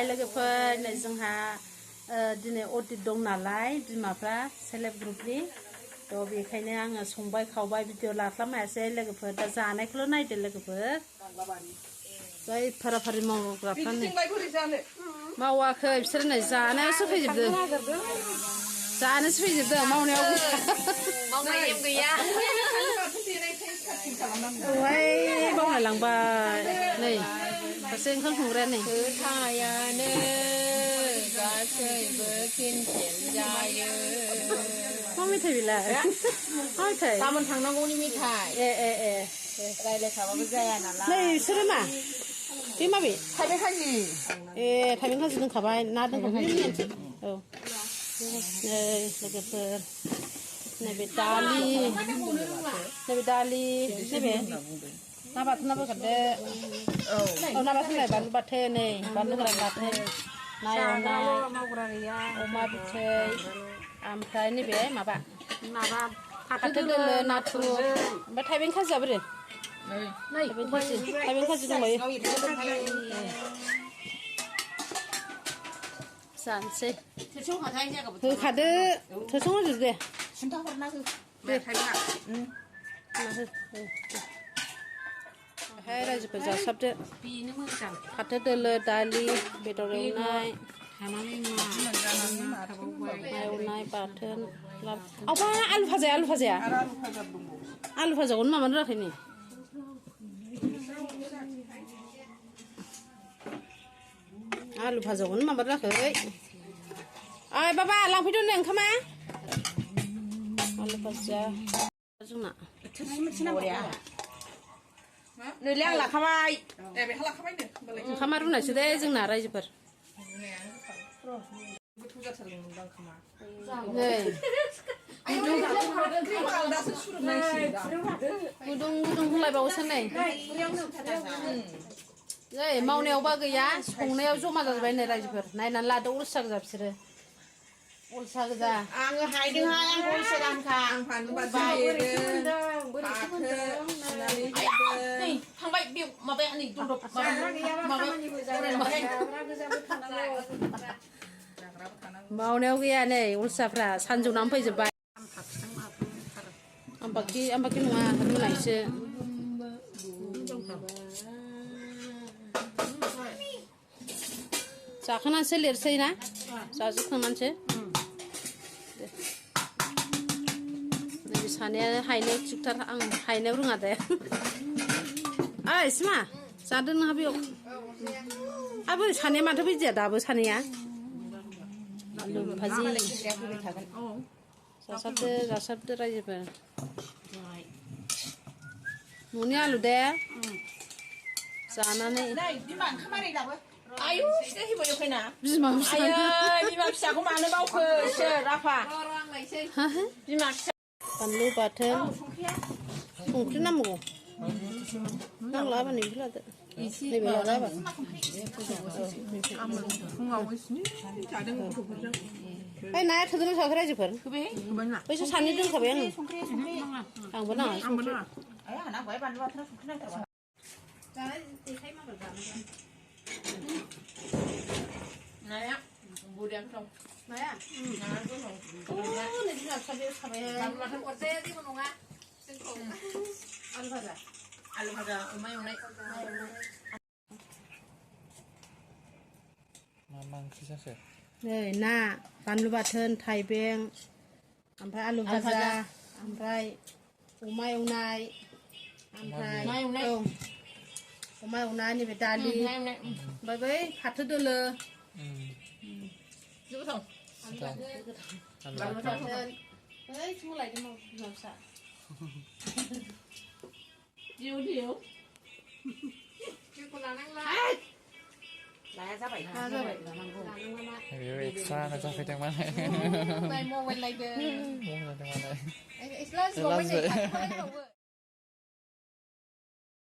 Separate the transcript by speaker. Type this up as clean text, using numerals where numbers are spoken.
Speaker 1: लोगोफोर नै जोंहा दिनै अडिट दं नालाय बिमाफ्रा सेलेब ग्रुपनि थ' बेखायनो आङो संबाय खावबाय भिडिअ लाफ्लामायासै लोगोफोर दा जानायखौल' नायदो लोगोफोर जाय फाराफारि मावग्राफ्रा नै मावाखै बिसोर नै जानायावसो फैजोबदों जानोसो फैजोबदों मावनायाव
Speaker 2: गैया
Speaker 1: औहाय बावलायलांबाय नै सासे ओंखाम संग्राया नै
Speaker 2: खोथायानो गासैबो केन्सेल जायो
Speaker 1: मा मेथाइ बेलाय मा मेथाइ
Speaker 2: गाबोन थांनांगौनि मेथाइ
Speaker 1: ए
Speaker 2: रायलायखाबाबो जाया नालाय
Speaker 1: नै बिसोरो मा बे माबे
Speaker 2: थाइबें खाजि
Speaker 1: ए थाइबें खाजि दोनखाबाय ना दोनखाबाय औ नै लोगोफोर नैबे दालि नैबे ना बाथोना बोखारदो औ ना बाथोन लाय बानलु बाथोन नै बानलु गोरान बाथोन ना एवनाय अमा बिथै ओमफ्राय नैबे माबा फाथो दोलो नाथुर ओमफ्राय थाइबें खाजिया बोरो थाइबें खाजि दंबायो जानोसै होखादो थोरसियाव होजोब दे हाय रायजोफोर जासाबदो फाथो दोलो दालि बेदर एवनाय एवनाय बाथोन आवबा आलु भाजाया आलु भाजाखौनो माबानो रोङाखै नै आलु भाजाखौनो माबा रोङाखै ओइ बाबा लांफैदो नै ओंखामा आलु भाजा जोंना
Speaker 2: नैलै आं लाखाबाय
Speaker 1: ओंखामा रुनायसो दे जोंना रायजोफोर गुदुं होलायबावोसो नै जै मावनायावबा गैया संनायाव जमा जाजोबबाय नै रायजोफोर नायनानै लादो अलसा गोजा बिसोरो अलसा गोजा
Speaker 2: आङो हायदोंहाय आं अलसा दामखा थांबाय बे माबाया नै
Speaker 1: मावनायाव गैया नै अलसाफ्रा सानजौनानै फैजोबबाय आमबाखि नङा रुनायसो जाखांनानैसो लिरसै ना जाजोबखांनानैसो नैबे सानैया हायनायाव थिगथार आं हायनायाव रोङा दे ओइ सिमा जादो नोंहा बेयाव आबो सानैया माथो फैदिया दाबो सानैया आलु भाजि जासाबदो रायजोफोर न'नि आलु दे जानानै
Speaker 2: आयु फिथाइ होबाय फैना
Speaker 1: बिमा
Speaker 2: फिसाखौ मानो बावखो सोर आफा बिमा फिसा
Speaker 1: बानलु बाथोन संख्रि नांगौ नांला बानो बेखौ लादो नैबे लाला बानो ओइ नाया थोदोंना थोआखै रायजोफोर बैसोर सानै दोनखाबाय आङो आंबो नाङा
Speaker 2: नाया बुरिया दं
Speaker 1: नाया
Speaker 2: आलु भाजा अमा एवनाय
Speaker 3: मा ओंख्रि जाखो
Speaker 1: नै ना बानलु बाथोन थाइबें ओमफ्राय आलु भाजा ओमफ्राय अमा एवनाय ओमफ्राय औ अमा एवनाय नैबे दालि ओमफ्राय बै फाथो दोलो बानलु बाथोन बै समाव लायदों बिमा फिसा
Speaker 2: जेखौ लानांला लाया जाबाय लानांगौ
Speaker 3: बेयो एक्सट्रा जाफैदोंमोन
Speaker 2: मबाइल नायदों
Speaker 3: मबाइल नायदों मालाय
Speaker 2: एसे लाजिबावबाय नै